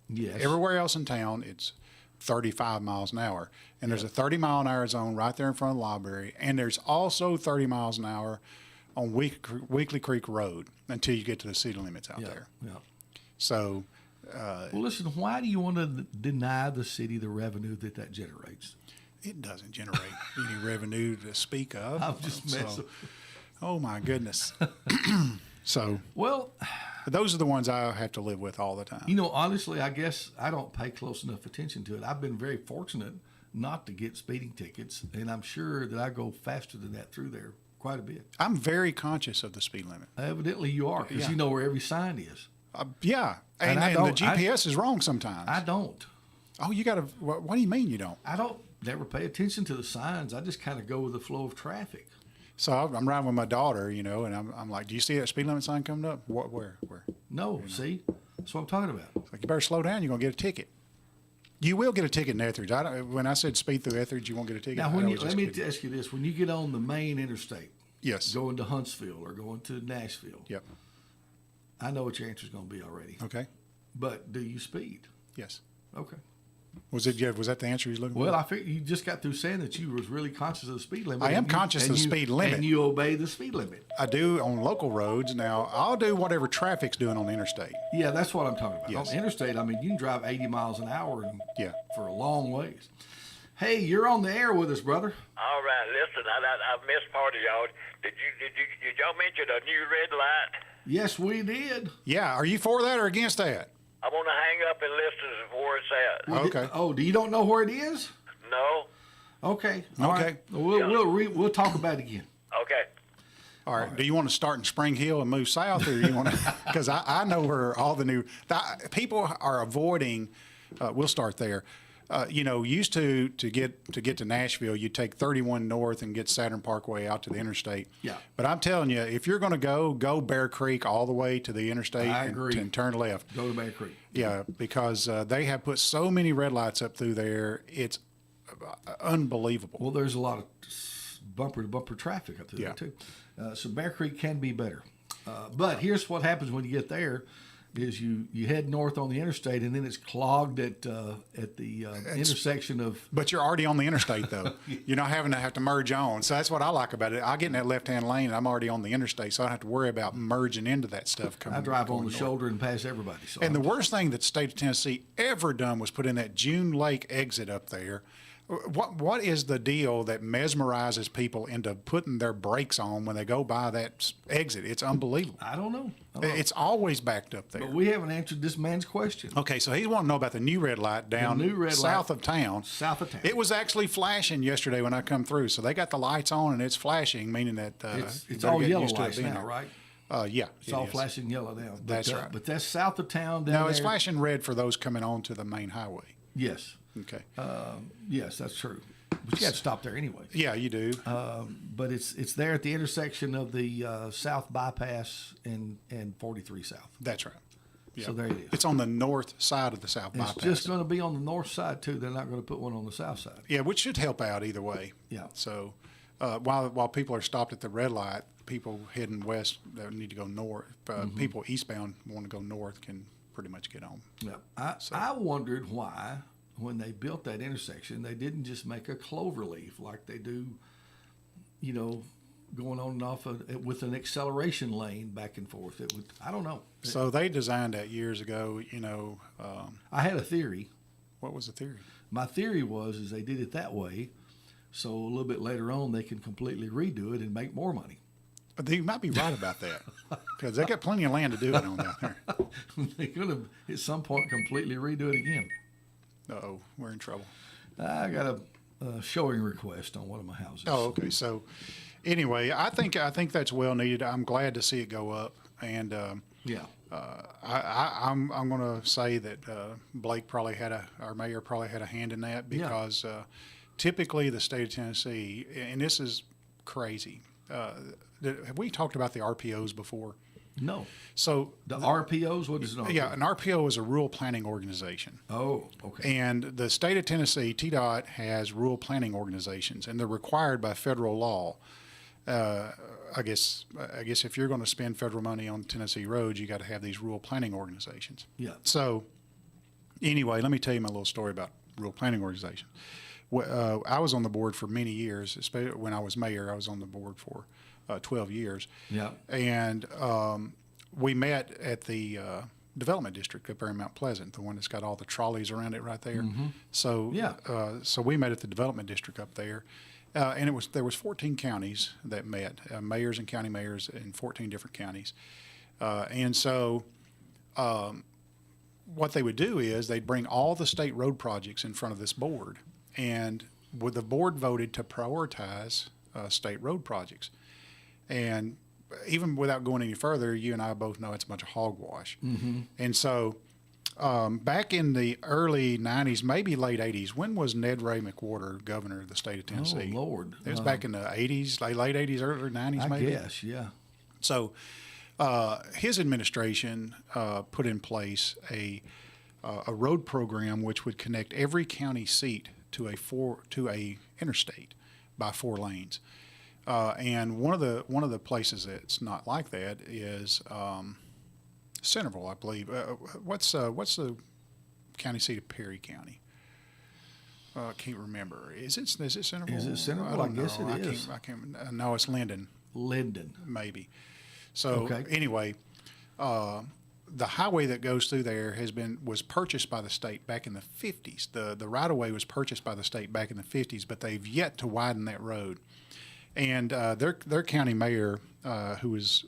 Yes. Everywhere else in town, it's 35 miles an hour. And there's a 30-mile-an-hour zone right there in front of the library. And there's also 30 miles an hour on Weekly Creek Road until you get to the city limits out there. Yeah. So, well, listen, why do you want to deny the city the revenue that generates? it doesn't generate any revenue to speak of. I'm just messing. So, oh, my goodness. So, well, those are the ones I have to live with all the time. you know, honestly, I guess I don't pay close enough attention to it. I've been very fortunate not to get speeding tickets, and I'm sure that I go faster than that through there quite a bit. I'm very conscious of the speed limit. Evidently you are, because Yeah. you know where every sign is. Yeah, and I the don't- GPS is wrong sometimes. I don't. Oh, you got to, what do you mean you don't? I don't never pay attention to the signs. I just kind of go with the flow of traffic. So I'm riding with my daughter, you know, and I'm like, do you see that speed limit sign coming up? What, where? No, see? That's what I'm talking about. Like, you better slow down, you're going to get a ticket. You will get a ticket in Etheridge. When I said speed through Etheridge, you won't get a ticket. Now, I when was let just me kidding. ask you this. When you get on the main interstate, Yes. going to Huntsville or going to Nashville, Yep. I know what your answer is going to be already. Okay. But do you speed? Yes. Okay. Was that the answer you was looking Well, for? I figured you just got through saying that you was really conscious of the speed limit. I am and you- conscious of and the you- speed limit. And you obey the speed limit. I do on local roads. Now, I'll do whatever traffic's doing on the interstate. Yeah, that's what I'm talking about. Yes. On the interstate, I mean, you can drive 80 miles an hour Yeah. for a long ways. Hey, you're on the air with us, brother. All right, listen, I missed part of y'all. Did y'all mention a new red light? Yes, we did. Yeah. Are you for that or against that? I want to hang up and listen to where it's at. Okay. Oh, you don't know where it is? No? Okay. All Okay. right. We'll talk about it again. Okay. All right. Do you want to start in Spring Hill and move south, or you want to? Because I know where all the new people are avoiding. We'll start there. used to get to Nashville, you take 31 north and get Saturn Parkway out to the interstate. Yeah. But I'm telling you, if you're going to go Bear Creek all the way to the interstate I agree. and turn left. Go to Bear Creek. Yeah, because they have put so many red lights up through there. It's unbelievable. Well, there's a lot of bumper to bumper traffic up through there too. So Bear Creek can be better. But here's what happens when you get there. Is you head north on the interstate and then it's clogged at the intersection of. But you're already on the interstate though. You're not having to have to merge on. So that's what I like about it. I get in that left-hand lane and I'm already on the interstate, so I don't have to worry about merging into that stuff. I drive on the shoulder and pass everybody. So and the worst thing that the state of Tennessee ever done was put in that June Lake exit up there. What is the deal that mesmerizes people into putting their brakes on when they go by that exit? It's unbelievable. I don't know. It's always backed up there. But we haven't answered this man's question. Okay, so he's wanting to know about the new red light down south of town. South of town. It was actually flashing yesterday when I come through. So they got the lights on and it's flashing, meaning that it's all yellow lights now, right? Yeah. It's all flashing yellow now. That's right. But that's south of town. No, it's flashing red for those coming onto the main highway. Yes. Okay. Yes, that's true. But you got to stop there anyway. Yeah, you do. But it's there at the intersection of the South Bypass and 43 South. That's right. Yeah. So there it is. It's on the north side of the South Bypass. It's just going to be on the north side too. They're not going to put one on the south side. Yeah, which should help out either way. Yeah. So while people are stopped at the red light, people heading west that need to go north. People eastbound want to go north can pretty much get on. Yeah. I wondered why, when they built that intersection, they didn't just make a clover leaf like they do, going on and off with an acceleration lane back and forth. I don't know. So they designed that years ago. I had a theory. What was the theory? My theory is they did it that way, so a little bit later on they can completely redo it and make more money. You might be right about that, because they got plenty of land to do it on down there. They're going to at some point completely redo it again. Uh-oh, we're in trouble. I got a showing request on one of my houses. Oh, okay. So, anyway, I think that's well needed. I'm glad to see it go up, and I'm going to say that Blake our mayor probably had a hand in that, because typically the state of Tennessee, and this is crazy. Have we talked about the RPOs before? No. So the RPOs, what is an RPO? Yeah, an RPO is a rural planning organization. Oh, okay. And the state of Tennessee, TDOT, has rural planning organizations, and they're required by federal law. I guess if you're going to spend federal money on Tennessee roads, you got to have these rural planning organizations. Yeah. So anyway, let me tell you my little story about rural planning organizations. I was on the board for many years, especially when I was mayor. I was on the board for 12 years. Yeah. And we met at the development district up there in Mount Pleasant, the one that's got all the trolleys around it right there. Mm-hmm. So so we met at the development district up there. And there was 14 counties that met, mayors and county mayors in 14 different counties. And so what they would do is they'd bring all the state road projects in front of this board, and the board voted to prioritize state road projects. And even without going any further, you and I both know it's a bunch of hogwash. Mm-hmm. And so back in the early 90s, maybe late 80s, when was Ned Ray McWhorter governor of the state of Tennessee? Oh, Lord. It was back in the 80s, late 80s, early 90s maybe? I guess, yeah. So his administration put in place a road program which would connect every county seat to a interstate by 4 lanes. And one of the places that's not like that is Centerville, I believe. What's the county seat of Perry County? I can't remember. Is it Centerville? Is it Centerville? I guess it is. I can't. No, it's Linden. Linden, maybe. So anyway, the highway that goes through there was purchased by the state back in the 50s. The right of way was purchased by the state back in the 50s, but they've yet to widen that road. And their county mayor, who is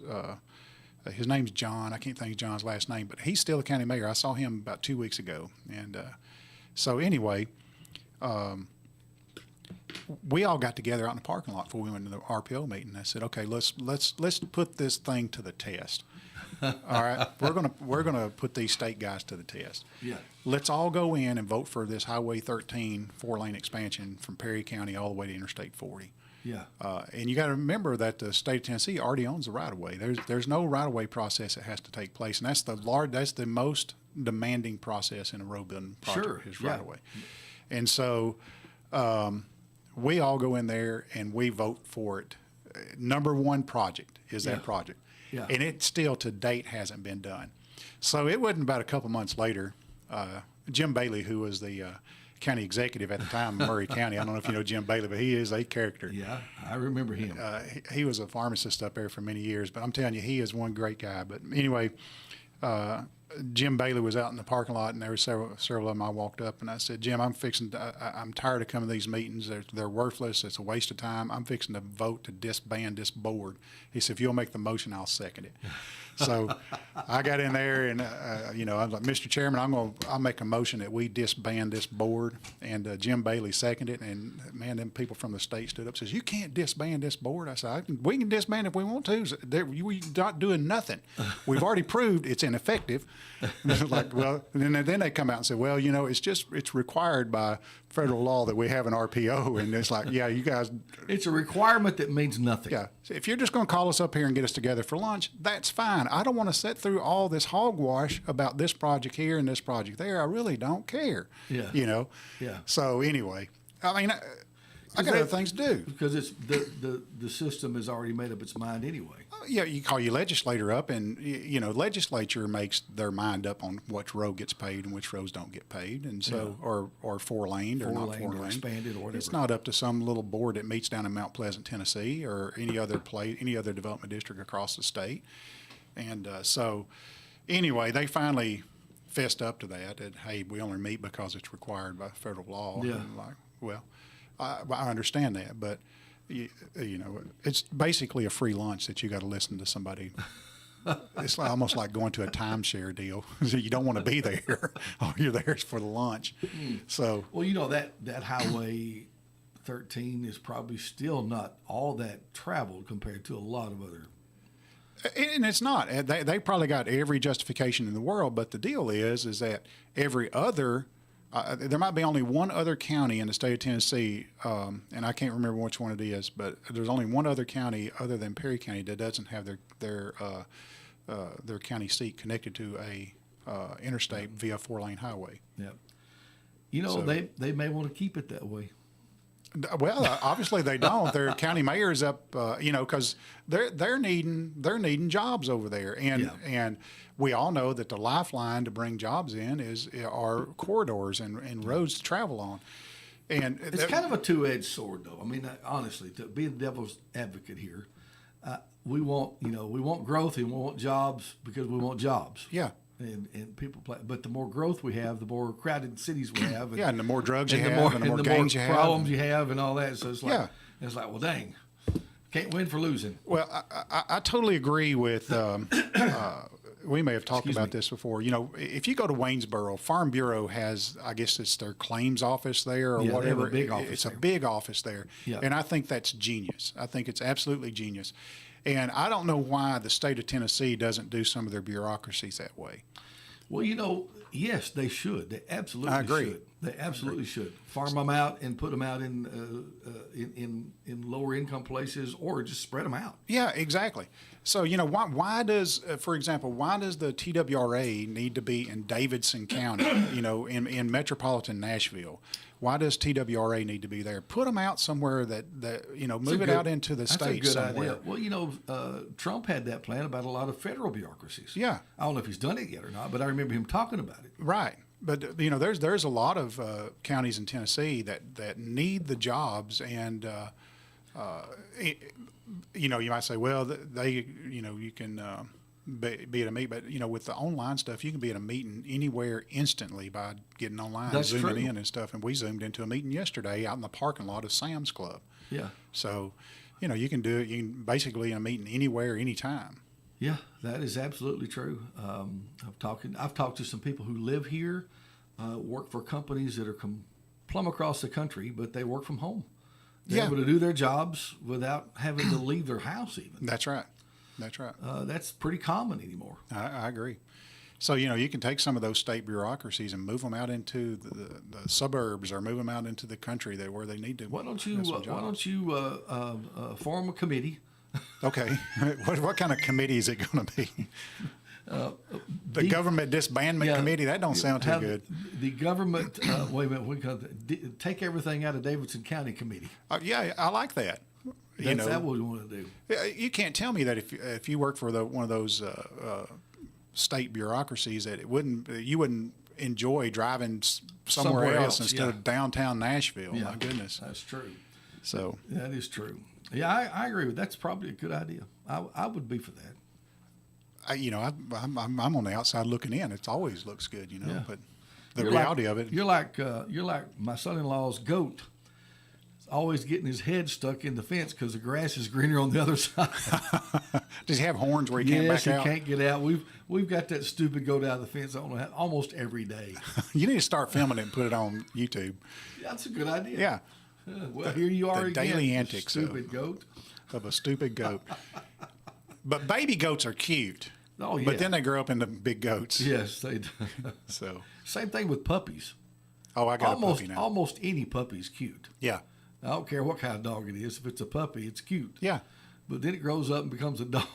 his name's John. I can't think of John's last name, but he's still the county mayor. I saw him about 2 weeks ago. And so anyway, we all got together out in the parking lot before we went to the RPO meeting. I said, okay, let's put this thing to the test. All right, we're gonna put these state guys to the test. Yeah. let's all go in and vote for this Highway 13 4-lane expansion from Perry County all the way to Interstate 40. Yeah. And you got to remember that the state of Tennessee already owns the right of way. There's no right of way process that has to take place, and that's the most demanding process in a road building project is right of way. And so we all go in there and we vote for it. Number one project is that project, and it still to date hasn't been done. So it wasn't about a couple months later. Jim Bailey, who was the county executive at the time in Murray County. I don't know if you know Jim Bailey, but he is a character. Yeah, I remember him. He was a pharmacist up there for many years, but I'm telling you, he is one great guy. But anyway, Jim Bailey was out in the parking lot, and there were several of them. I walked up and I said, Jim, I'm tired of coming to these meetings. They're worthless. It's a waste of time. I'm fixing to vote to disband this board. He said, if you'll make the motion, I'll second it. So I got in there and, I was like, Mr. Chairman, I'll make a motion that we disband this board. And Jim Bailey seconded it. And, man, them people from the state stood up and says, you can't disband this board. I said, we can disband if we want to. We're not doing nothing. We've already proved it's ineffective. Like, well, and then they come out and say, well, it's required by federal law that we have an RPO. And it's like, yeah, you guys. It's a requirement that means nothing. Yeah. So if you're just going to call us up here and get us together for lunch, that's fine. I don't want to sit through all this hogwash about this project here and this project there. I really don't care. Yeah. Yeah. So anyway, I mean, I got other things to do. Because it's the system has already made up its mind anyway. Yeah, you call your legislator up, and legislature makes their mind up on which road gets paid and which roads don't get paid, and so or 4-lane or not 4-lane, or expanded or whatever. It's not up to some little board that meets down in Mount Pleasant, Tennessee, or any other development district across the state. And so, anyway, they finally fessed up to that. And hey, we only meet because it's required by federal law. Yeah. And I'm like, well, I understand that, but it's basically a free lunch that you got to listen to somebody. It's almost like going to a timeshare deal. You don't want to be there. All you're there is for the lunch. So, well, that Highway 13 is probably still not all that traveled compared to a lot of other. And it's not. They probably got every justification in the world, but the deal is that every other. There might be only one other county in the state of Tennessee, and I can't remember which one it is, but there's only one other county other than Perry County that doesn't have their county seat connected to a interstate via 4-lane highway. Yeah. They may want to keep it that way. Well, obviously they don't. Their county mayor's up, because they're needing jobs over there, and we all know that the lifeline to bring jobs in are corridors and roads to travel on. And it's kind of a two-edged sword, though. I mean, honestly, to be the devil's advocate here, we want growth and we want jobs because we want jobs. Yeah. And people play, but the more growth we have, the more crowded cities we have, and the more drugs you have, and the more gangs you have, problems you have, and all that. So it's like, well, dang, can't win for losing. Well, I totally agree with. We may have talked about this before. If you go to Waynesboro, Farm Bureau has, I guess it's their claims office there or whatever. They have a big office it's there. a big office there, and I think that's genius. I think it's absolutely genius. And I don't know why the state of Tennessee doesn't do some of their bureaucracies that way. Well, yes, they should. They absolutely I agree. should. They absolutely should. Farm them out and put them out in lower income places, or just spread them out. Yeah, exactly. So, why does, for example, why does the TWRA need to be in Davidson County, in metropolitan Nashville? Why does TWRA need to be there? Put them out somewhere that move it out into the state somewhere. That's a good idea. Well, Trump had that plan about a lot of federal bureaucracies. Yeah. I don't know if he's done it yet or not, but I remember him talking about it. Right. But, there's a lot of counties in Tennessee that need the jobs, and, you might say, well, you can be at a meet, but with the online stuff, you can be at a meeting anywhere instantly by getting online, That's zooming true. in and stuff. And we zoomed into a meeting yesterday out in the parking lot of Sam's Club. Yeah. So, you can do it. You can basically in a meeting anywhere, anytime. Yeah, that is absolutely true. I've talked to some people who live here, work for companies that are plumb across the country, but they work from home. They're able to do their jobs without having to leave their house even. That's right. That's right. That's pretty common anymore. I agree. So, you can take some of those state bureaucracies and move them out into the suburbs or move them out into the country where they need to. Why don't you have some jobs. form a committee? Okay. What kind of committee is it going to be? The government disbandment committee? That don't sound too good. The government, wait a minute, we call it, take everything out of Davidson County Committee. Yeah, I like that. That's that what we want to do. You can't tell me that if you work for one of those state bureaucracies that you wouldn't enjoy driving somewhere else instead of downtown Nashville. Yeah, my goodness, that's true. So that is true. Yeah, I agree with that. That's probably a good idea. I would be for that. I'm on the outside looking in. It always looks good, Yeah. but the reality of it. You're like my son-in-law's goat. Always getting his head stuck in the fence because the grass is greener on the other side. Does he have horns where he can't back out? Yes, he can't get out. We've got that stupid goat out of the fence almost every day. You need to start filming it and put it on YouTube. Yeah, that's a good idea. Yeah. Well, here you are the again. daily antics stupid goat. Of a stupid goat. But baby goats are cute. Oh yeah. But then they grow up into big goats. Yes, they do. So same thing with puppies. Oh, I got a puppy now. Almost any puppy's cute. Yeah. I don't care what kind of dog it is. If it's a puppy, it's cute. Yeah. But then it grows up and becomes a dog.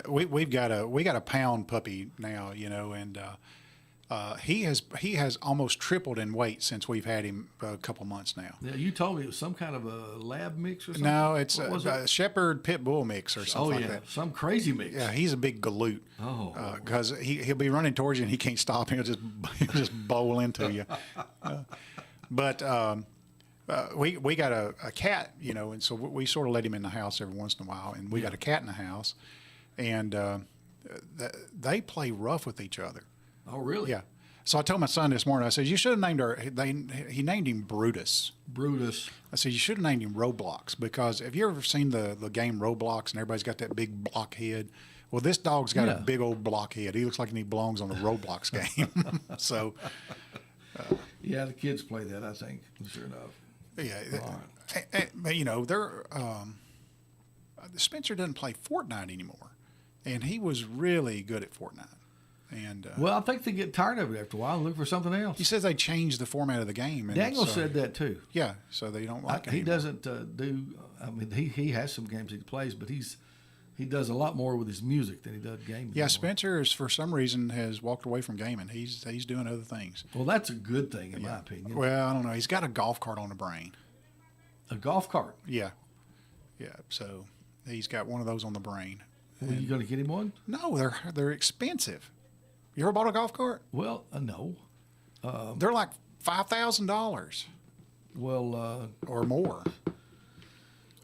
We got a pound puppy now, and he has almost tripled in weight since we've had him a couple months now. Yeah, you told me it was some kind of a lab mix or something. No, it's a Shepherd Pit Bull mix or something like that. Some crazy mix. Yeah, he's a big galoot. Oh, because he'll be running towards you and he can't stop. He'll just bowl into you. But we got a cat, and so we sort of let him in the house every once in a while. And we got a cat in the house, and they play rough with each other. Oh, really? Yeah. So I told my son this morning, I said, you should have named he named him Brutus. Brutus. I said, you should have named him Roblox, because have you ever seen the game Roblox and everybody's got that big block head? Well, this dog's got a big old block head. He looks like he belongs on the Roblox game. So. Yeah, the kids play that, I think, sure enough. Yeah. They're, Spencer doesn't play Fortnite anymore. And he was really good at Fortnite. And well, I think they get tired of it after a while and look for something else. He says they changed the format of the game. And Daniel said that too. Yeah, so they don't like it He anymore. doesn't do. I mean, he has some games he plays, but he does a lot more with his music than he does gaming. Yeah, anymore. Spencer for some reason has walked away from gaming. He's doing other things. Well, that's a good thing in my opinion. Well, I don't know. He's got a golf cart on the brain. A golf cart. Yeah. So he's got one of those on the brain. Are you going to get him one? No, they're expensive. You ever bought a golf cart? Well, no. They're like $5,000. Well, or more.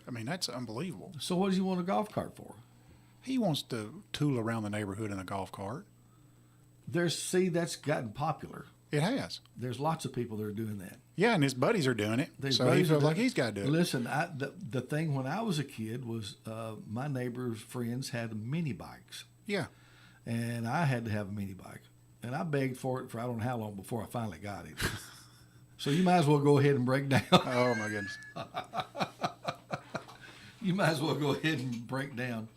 I mean, that's unbelievable. So what does he want a golf cart for? He wants to tool around the neighborhood in a golf cart. That's gotten popular. It has. There's lots of people that are doing that. Yeah, and his buddies are doing it. So he feels like he's got to do it. Listen, the thing when I was a kid was my neighbor's friends had mini bikes. Yeah. And I had to have a mini bike. And I begged for it for I don't know how long before I finally got it. So you might as well go ahead and break down. Oh, my goodness. You might as well go ahead and break down.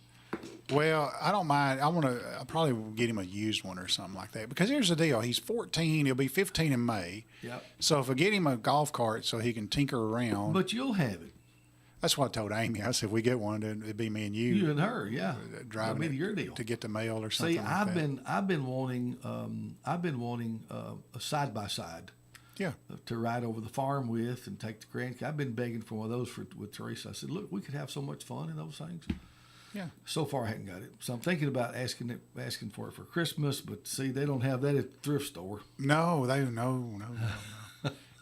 Well, I don't mind. I'll probably get him a used one or something like that. Because here's the deal. He's 14. He'll be 15 in May. Yep. So if I get him a golf cart so he can tinker around. But you'll have it. That's what I told Amy. I said, if we get one, it'd be me and you. You and her, yeah. Driving That'll be your deal. to get the mail or something. See, I've been wanting a side by side. Yeah. To ride over the farm with and take the grandkids. I've been begging for one of those with Teresa. I said, look, we could have so much fun in those things. Yeah. So far, I hadn't got it. So I'm thinking about asking for it for Christmas. But see, they don't have that at the thrift store. No.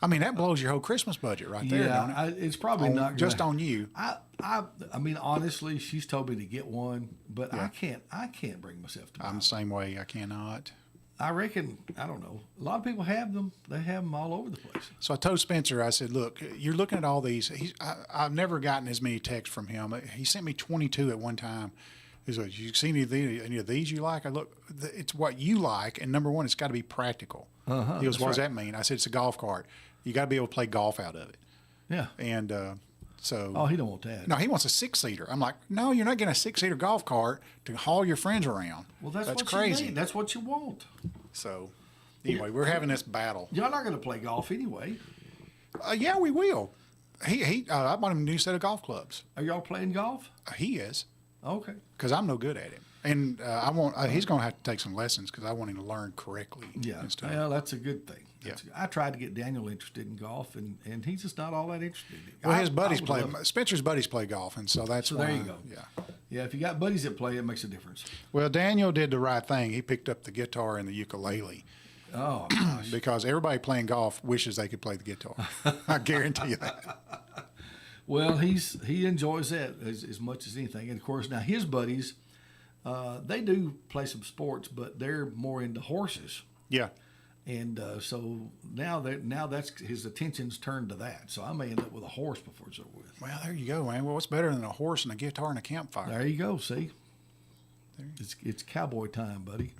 I mean, that blows your whole Christmas budget right there, don't it? It's probably not just on you. I mean, honestly, she's told me to get one, but I can't bring myself to buy I'm the same way. I cannot. I reckon, I don't know. A lot of people have them. They have them all over the place. So I told Spencer, I said, look, you're looking at all these. I've never gotten as many texts from him. He sent me 22 at one time. He's like, you see any of these you like? I look, it's what you like. And number one, it's got to be practical. He goes, what does that mean? I said, it's a golf cart. You got to be able to play golf out of it. Yeah. And So Oh, he don't want that. no, he wants a 6-seater. I'm like, no, you're not getting a 6-seater golf cart to haul your friends around. Well, that's what crazy. you need. That's what you want. So anyway, we're having this battle. Y'all not going to play golf anyway. Yeah, we will. I bought him a new set of golf clubs. Are y'all playing golf? He is, Okay. because I'm no good at it, and he's going to have to take some lessons because I want him to learn correctly. Yeah. and stuff. Well, that's a good thing. Yeah. I tried to get Daniel interested in golf, and he's just not all that interested. Well, his I buddies would play. love- Spencer's buddies play golf, and so that's So why. there you go. Yeah. Yeah, if you got buddies that play, it makes a difference. Well, Daniel did the right thing. He picked up the guitar and the ukulele Oh, gosh. because everybody playing golf wishes they could play the guitar. I guarantee you that. Well, he enjoys that as much as anything. And, of course, now his buddies, they do play some sports, but they're more into horses. Yeah. And so now that's his attention's turned to that. So I may end up with a horse before it's over with. Well, there you go, man. Well, what's better than a horse and a guitar and a campfire? There you go. See, it's cowboy time, buddy.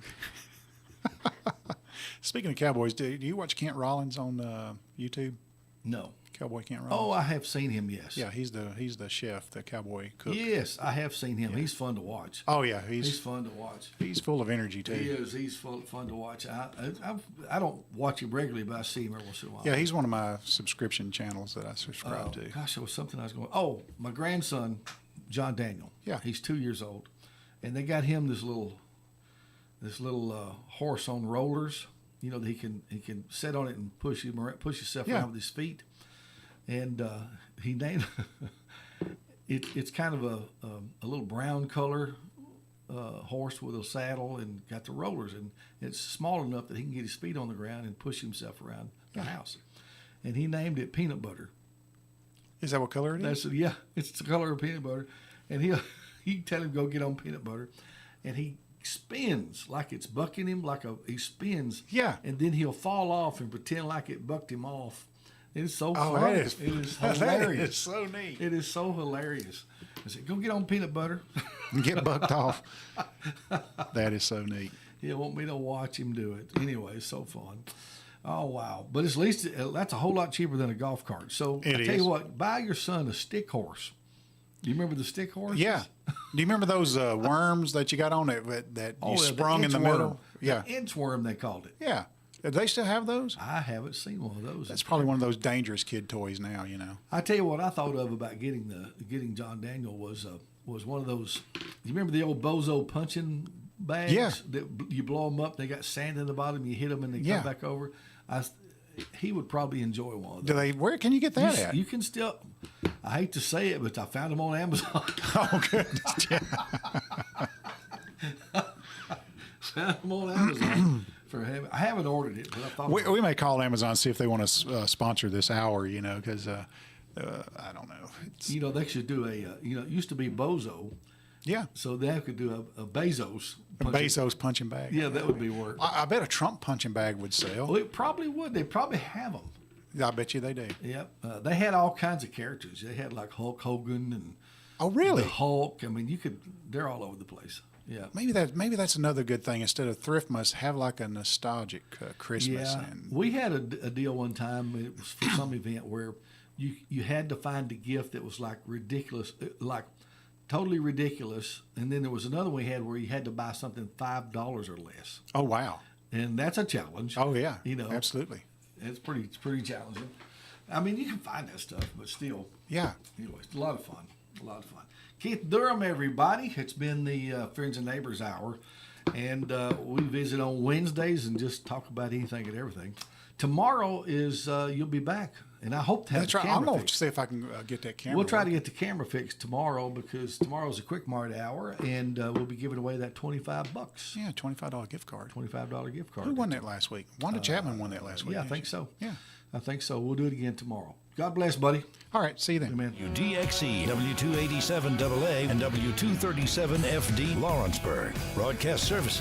Speaking of cowboys, do you watch Kent Rollins on YouTube? No. Cowboy Kent Oh, Rollins. I have seen him. Yes. Yeah, he's the chef, the cowboy cook. Yes, I have seen him. He's fun to watch. Oh yeah, He's he's fun to watch. full of energy too. He is. He's fun to watch. I don't watch him regularly, but I see him every once in a while. Yeah, he's one of my subscription channels that I subscribe to. Gosh, there was something I was going. Oh, my grandson, John Daniel. Yeah. He's 2 years old, and they got him this little horse on rollers. You know, that he can sit on it and push himself Yeah. around with his feet, and he named it's kind of a little brown color horse with a saddle and got the rollers, and it's small enough that he can get his feet on the ground and push himself around the house, and he named it Peanut Butter. Is that what color it is? Yeah, it's the color of peanut butter, and he tell him go get on peanut butter, and he spins like it's bucking him, he spins. Yeah. And then he'll fall off and pretend like it bucked him off. It's so Oh, funny. that is It is that hilarious. is so neat. It is so hilarious. I said, go get on peanut butter. Get bucked off. That is so neat. He'll want me to watch him do it. Anyway, it's so fun. Oh, wow. But at least that's a whole lot cheaper than a golf cart. So I tell you what, buy your son a stick horse. Do you remember the stick horse? Yeah. Do you remember those worms that you got on it that you sprung in the middle? Yeah. The inchworm, they called it. Yeah. Do they still have those? I haven't seen one of those. That's probably one of those dangerous kid toys now, you know. I tell you what I thought of about getting John Daniel was one of those. You remember the old Bozo punching bags? Yeah. That you blow them up, they got sand in the bottom. You hit them and they Yeah. come back over. He would probably enjoy one of Do those. they? Where can you get that at? You can still. I hate to say it, but I found them on Amazon. Oh goodness. Yeah. Found them on Amazon for him. I haven't ordered it, but I thought We may call Amazon, see if they want to sponsor this hour, you know, because I don't know. It's, you know they should do it used to be Bozo, yeah. so they could do a Bezos. A Bezos punching bag. Yeah, that would be work. I bet a Trump punching bag would sell. Well, it probably would. They probably have them. I bet you they do. Yep. They had all kinds of characters. They had like Hulk Hogan and Oh, really? the Hulk. I mean, they're all over the place. Yeah. Maybe that's another good thing. Instead of Thriftmas, have like a nostalgic Christmas. Yeah. And We had a deal one time. It was for some event where you had to find a gift that was like ridiculous, like totally ridiculous. And then there was another one we had where you had to buy something $5 or less. oh wow. And that's a challenge. Oh yeah. You know, absolutely. it's pretty challenging. I mean, you can find that stuff, but still. Yeah. Anyway, it's a lot of fun. A lot of fun. Keith Durham, everybody. It's been the Friends and Neighbors Hour. And we visit on Wednesdays and just talk about anything and everything. Tomorrow is, you'll be back. And I hope to have That's the right. camera I'm going to fixed. see if I can get that camera. We'll try to working. get the camera fixed tomorrow because tomorrow's a Quick Mart hour. And we'll be giving away that $25. Yeah, $25 gift card. $25 gift card. Who won that last week? Wanda Chapman won that last week. Yeah, I didn't think she? so. Yeah. I think so. We'll do it again tomorrow. God bless, buddy. All right. See you then. Amen. WDXE, W287AA, and W237FD Lawrenceburg. Broadcast services